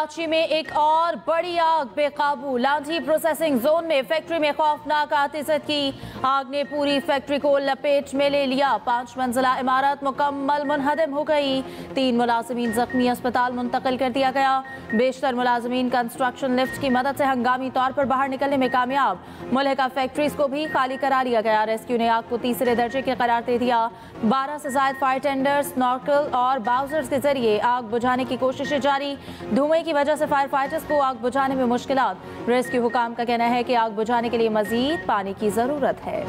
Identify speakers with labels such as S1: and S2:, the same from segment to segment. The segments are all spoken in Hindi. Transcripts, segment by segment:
S1: कराची में एक और बड़ी आग बेकाबू। लांधी प्रोसेसिंग जोन में फैक्ट्री में खौफनाक आतिशत की आग ने पूरी फैक्ट्री को लपेट में ले लिया। 5 मंजिला इमारत मुकम्मल मुनहदम हो गई। 3 मुलाजिमीन जख्मी, अस्पताल मुंतकिल कर दिया गया। बेशतर मुलाजिमीन कंस्ट्रक्शन लिफ्ट की मदद से हंगामी तौर पर बाहर निकलने में कामयाब। मुल्हिका फैक्ट्रीज को भी खाली करा लिया गया। रेस्क्यू ने आग को तीसरे दर्जे के करार दे दिया। 12 से ज्यादा फायर टेंडर्स, स्नॉर्कल और बाउजर्स के जरिए आग बुझाने की कोशिशें जारी। धुएं की वजह से फायर फाइटर्स को आग बुझाने में मुश्किलात। रेस्क्यू हुकाम का कहना है कि आग बुझाने के लिए मजीद पानी की जरूरत है।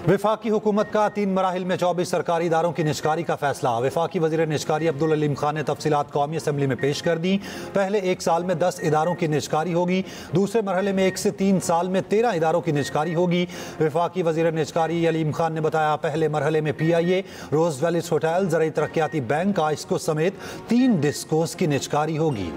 S2: वफाकी हुकूमत का 3 मराहिल में 24 सरकारी इदारों की निजकारी का फैसला। वफाकी वज़ीर निजकारी अब्दुल अलीम खान ने तफसीलात कौमी असम्बली में पेश कर दी। पहले 1 साल में 10 इदारों की निजकारी होगी। दूसरे मरहले में 1 से 3 साल में 13 इदारों की निजकारी होगी। वफाकी वज़ीर निजकारी अलीम खान ने बताया, पहले मरहले में PIA, रोज वैलीज होटल, ज़राई तरक्याती बैंक, आइस्को समेत 3 डिस्कोस की निजकारी होगी।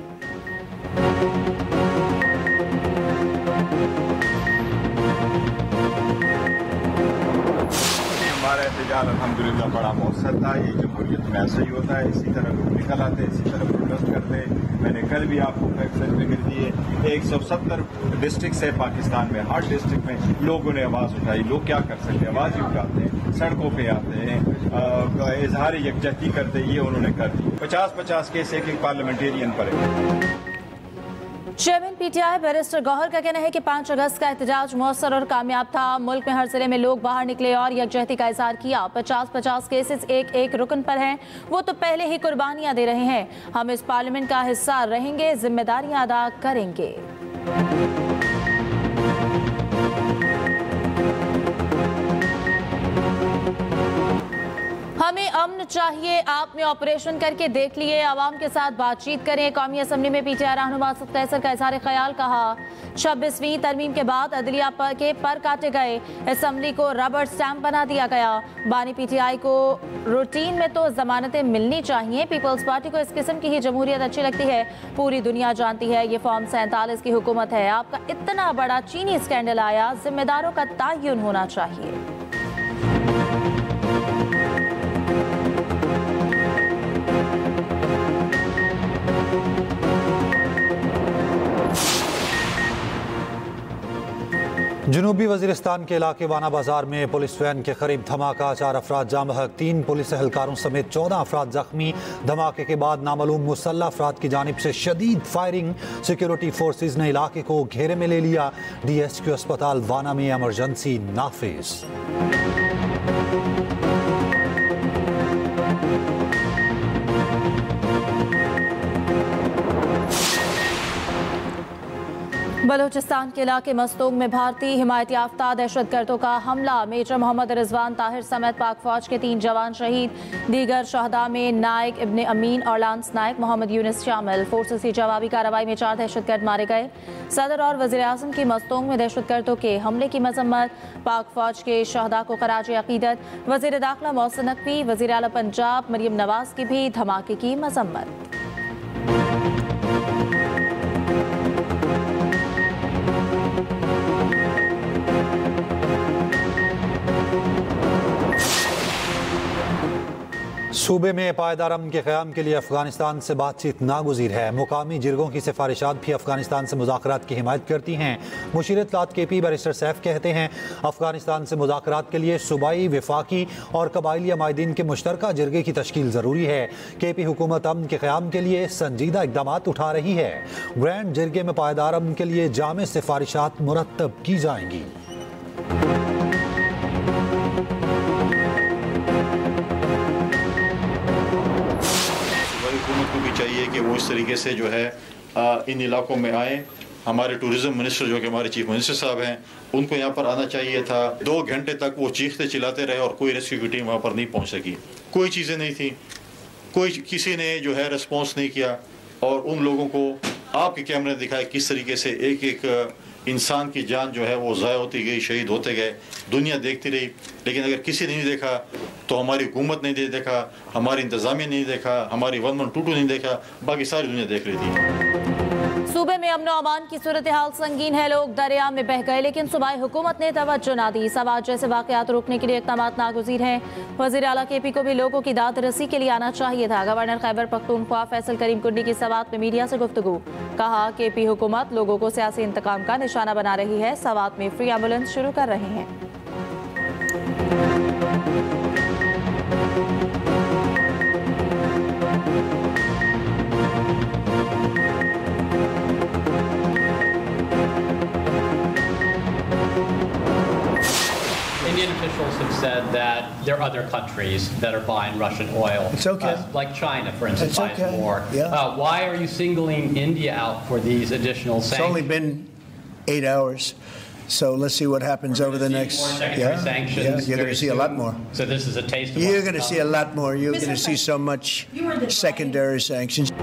S3: हमारा एहतजाज अल्हम्दुलिल्लाह बड़ा मौसर था। ये जमहूरियत में ऐसा ही होता है, इसी तरह लोग निकल आते, इसी तरह प्रोटेस्ट करते। मैंने कल भी आपको फैक्ट सर्टिफिकेट दिए। 170 डिस्ट्रिक्ट से पाकिस्तान में, हर डिस्ट्रिक्ट में लोगों ने आवाज़ उठाई। लोग क्या कर सकते हैं, आवाज़ ही उठाते हैं, सड़कों पे आते हैं, इजहार यकजहती करते। ये उन्होंने कर दी। 50-50 केस एक पार्लियामेंटेरियन पर है।
S1: चेयरमैन PTI बैरिस्टर गौहर का कहना है कि 5 अगस्त का एहतजाज मौसर और कामयाब था। मुल्क में हर जिले में लोग बाहर निकले और यकजहती का इजहार किया। 50-50 केसेस एक रुकन पर हैं। वो तो पहले ही कुर्बानियां दे रहे हैं। हम इस पार्लियामेंट का हिस्सा रहेंगे, जिम्मेदारियां अदा करेंगे। हमें अमन चाहिए, आपने ऑपरेशन करके देख लिए। आवाम के साथ बातचीत करें। कौमी असम्बली में PTI रहनुमा असद कैसर का इजहार ख्याल कहा। 26वीं तरमीम के बाद अदलिया के पर काटे गए। असम्बली को रबर स्टैम्प बना दिया गया। बानी PTI को रूटीन में तो जमानतें मिलनी चाहिए। पीपल्स पार्टी को इस किस्म की ही जमहूरियत अच्छी लगती है। पूरी दुनिया जानती है ये फॉर्म 47 की हुकूमत है। आपका इतना बड़ा चीनी स्कैंडल आया, जिम्मेदारों का तयन होना चाहिए।
S2: जनूबी वजीरिस्तान के इलाके वाना बाजार में पुलिस वैन के करीब धमाका। 4 अफराद जाम बहक, 3 पुलिस एहलकारों समेत 14 अफराद जख्मी। धमाके के बाद नामालूम मुसल्लह अफराद की जानिब से शदीद फायरिंग। सिक्योरिटी फोर्सेज ने इलाके को घेरे में ले लिया। DSQ अस्पताल वाना में एमरजेंसी नाफिज। बलूचिस्तान के इलाके मस्तूंग में भारतीय हिमायत याफ्ता दहशतगर्दों का हमला। मेजर मोहम्मद रिजवान ताहिर समेत पाक फौज के 3 जवान शहीद। दीगर शहदा में नायक इब्ने अमीन और लांस नायक मोहम्मद यूनिस शामिल। फोर्सेस की जवाबी कार्रवाई में 4 दहशतगर्द मारे गए। सदर और वज़ीर आज़म की मस्तूंग में दहशतगर्दों के हमले की मजम्मत। पाक फौज के शहदा को खराज अकीदत। वज़ीर दाखिला मोहसिन नकवी, वज़ीर आला पंजाब मरियम नवाज की भी धमाके की मजम्मत। सूबे में पायदार अमन के क़याम के लिए अफगानिस्तान से बातचीत नागुज़ीर है। मुकामी जिरगों की सिफारिशात भी अफगानिस्तान से मुज़ाकरात की हिमायत करती हैं। मुशीर इत्तलात KP बैरिस्टर सैफ कहते हैं, अफगानिस्तान से मुज़ाकरात के लिए सूबाई, वफाकी और कबायली अमायदीन के मुश्तरका जिरगे की तश्कील ज़रूरी है। KP हुकूमत अमन के क़याम के लिए संजीदा इक़दामात उठा रही है। ग्रैंड जिरगे में पायदार अमन के लिए जामे सिफारिशात मुरत्तब की जाएंगी।
S4: हुकूमत को भी चाहिए कि वो इस तरीके से जो है इन इलाकों में आए। हमारे टूरिज़्म मिनिस्टर जो कि हमारे चीफ मिनिस्टर साहब हैं, उनको यहाँ पर आना चाहिए था। 2 घंटे तक वो चीखते चिल्लाते रहे और कोई रेस्क्यू की टीम वहाँ पर नहीं पहुँच सकी। कोई चीज़ें नहीं थी, किसी ने जो है रिस्पॉन्स नहीं किया। और उन लोगों को आपके कैमरे दिखाए किस तरीके से एक एक इंसान की जान जो है वो ज़ाया होती गई, शहीद होते गए। दुनिया देखती रही, लेकिन अगर किसी ने नहीं देखा तो हमारी हुकूमत नहीं देखा, हमारी इंतजामिया नहीं देखा, हमारी 1122 नहीं देखा, बाकी सारी दुनिया देख रही थी।
S1: सूबे में अमन अमान की सूरत हाल संगीन है। लोग दरिया में बह गए, लेकिन सूबाई हुकूमत ने तवज्जो ना दी। समाज जैसे वाकयात रोकने के लिए इक़दाम नागुज़ीर हैं। वज़ीर आला KP को भी लोगों की दाद रसी के लिए आना चाहिए था। गवर्नर खैबर पख्तूनख्वा फैसल करीम कुंडी की सवात में मीडिया से गुफ्तगू, कहा KP हुकूमत लोगों को सियासी इंतकाम का निशाना बना रही है। सवात में फ्री एम्बुलेंस शुरू कर रहे हैं।
S5: Indian officials have said that there are other countries that are buying Russian oil.
S6: It's okay.
S5: Like China, for instance,
S6: It's
S5: buys
S6: okay.
S5: more.
S6: Yeah.
S5: Why are you singling India out for these additional
S6: It's
S5: sanctions?
S6: only been 8 hours, so let's see what happens over the next.
S5: More secondary sanctions
S6: you're going to
S5: very
S6: see a lot
S5: soon.
S6: more.
S5: So this is a taste of
S6: You're
S5: what's
S6: going to
S5: come.
S6: see a lot more. You're going to see so much secondary sanctions.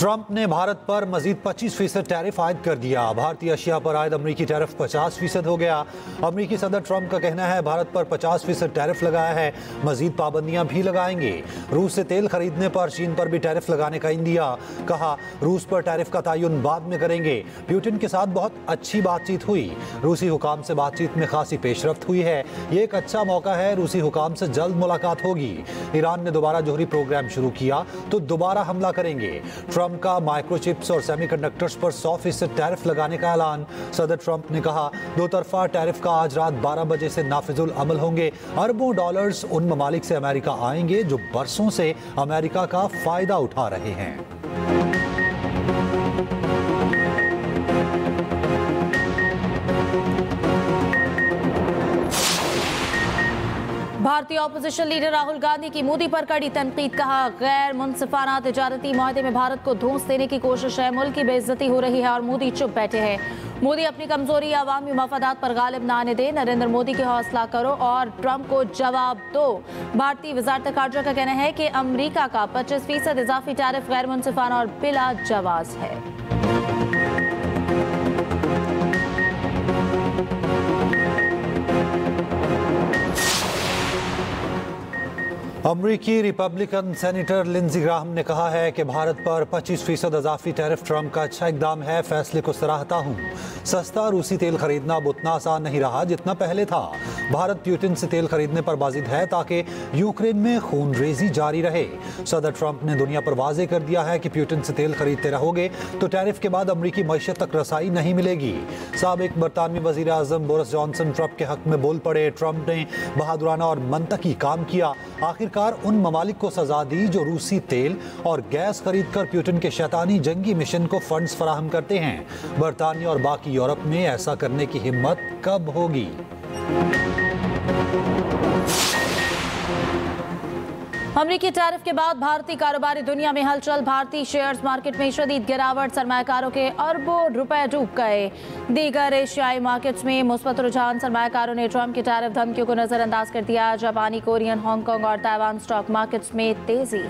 S7: Trump ने भारत पर मजीद 25% टैरिफ आयद कर दिया। भारतीय अशिया पर आयद अमरीकी टैरिफ 50% हो गया। अमरीकी सदर ट्रंप का कहना है भारत पर 50% टैरिफ लगाया है, मजीद पाबंदियां भी लगाएंगे। रूस से तेल खरीदने पर चीन पर भी टैरिफ लगाने का इंदिया, कहा रूस पर टैरिफ का तयन बाद में करेंगे। पुतिन के साथ बहुत अच्छी बातचीत हुई। रूसी हुकाम से बातचीत में खासी पेशरफ्त हुई है। ये एक अच्छा मौका है, रूसी हुकाम से जल्द मुलाकात होगी। ईरान ने दोबारा जोहरी प्रोग्राम शुरू किया तो दोबारा हमला करेंगे। ट्रंप का माइक्रोचिप्स और सेमीकंडक्टर्स पर 100% टैरिफ लगाने का ऐलान। सदर ट्रंप ने कहा दो तरफा टैरिफ का आज रात 12 बजे से नाफिजुल अमल होंगे। अरबों डॉलर्स उन ममालिक से अमेरिका आएंगे जो बरसों से अमेरिका का फायदा उठा रहे हैं।
S1: भारतीय ऑपोजिशन लीडर राहुल गांधी की मोदी पर कड़ी तनकीद, कहा गैर मुनसिफाना तिजारती मुआहदे में भारत को धोस देने की कोशिश है। मुल्क की बेइज्जती हो रही है और मोदी चुप बैठे हैं। मोदी अपनी कमजोरी अवामी मफादात पर गालिब ना आने दे। नरेंद्र मोदी की हौसला करो और ट्रंप को जवाब दो। भारतीय वजारत खारजा का कहना है कि अमरीका का 25% इजाफी टैरिफ गैर मुनसिफाना और बिला जवाज है।
S7: अमरीकी रिपब्लिकन सेनेटर लिंजी ग्राहम ने कहा है कि भारत पर 25% इजाफी टैरिफ ट्रंप का अच्छा इकदाम है। फैसले को सराहता हूं। सस्ता रूसी तेल खरीदना अब उतना आसान नहीं रहा जितना पहले था। भारत पुतिन से तेल खरीदने पर बाजिद है ताकि यूक्रेन में खूनरेजी जारी रहे। सदर ट्रंप ने दुनिया पर वाजे कर दिया है कि पुतिन से तेल खरीदते रहोगे तो टैरिफ के बाद अमरीकी मईशत तक रसाई नहीं मिलेगी। साबिक बरतानवी वजीर आजम बोरिस जॉनसन ट्रंप के हक में बोल पड़े। ट्रंप ने बहादुराना और मंतकी काम किया। आखिरकार उन ममालिक को सजा दी जो रूसी तेल और गैस खरीदकर पुतिन के शैतानी जंगी मिशन को फंड्स फराहम करते हैं। बरतानिया और बाकी यूरोप में ऐसा करने की हिम्मत कब होगी?
S1: अमरीकी टैरिफ के बाद भारतीय कारोबारी दुनिया में हलचल। भारतीय शेयर्स मार्केट में शदीद गिरावट, सरमायाकारों के अरबों रुपए डूब गए। दीगर एशियाई मार्केट्स में मुस्बत रुझान। सरमायाकारों ने ट्रंप की टैरिफ धमकियों को नजरअंदाज कर दिया। जापानी, कोरियन, हांगकांग और ताइवान स्टॉक मार्केट्स में तेजी।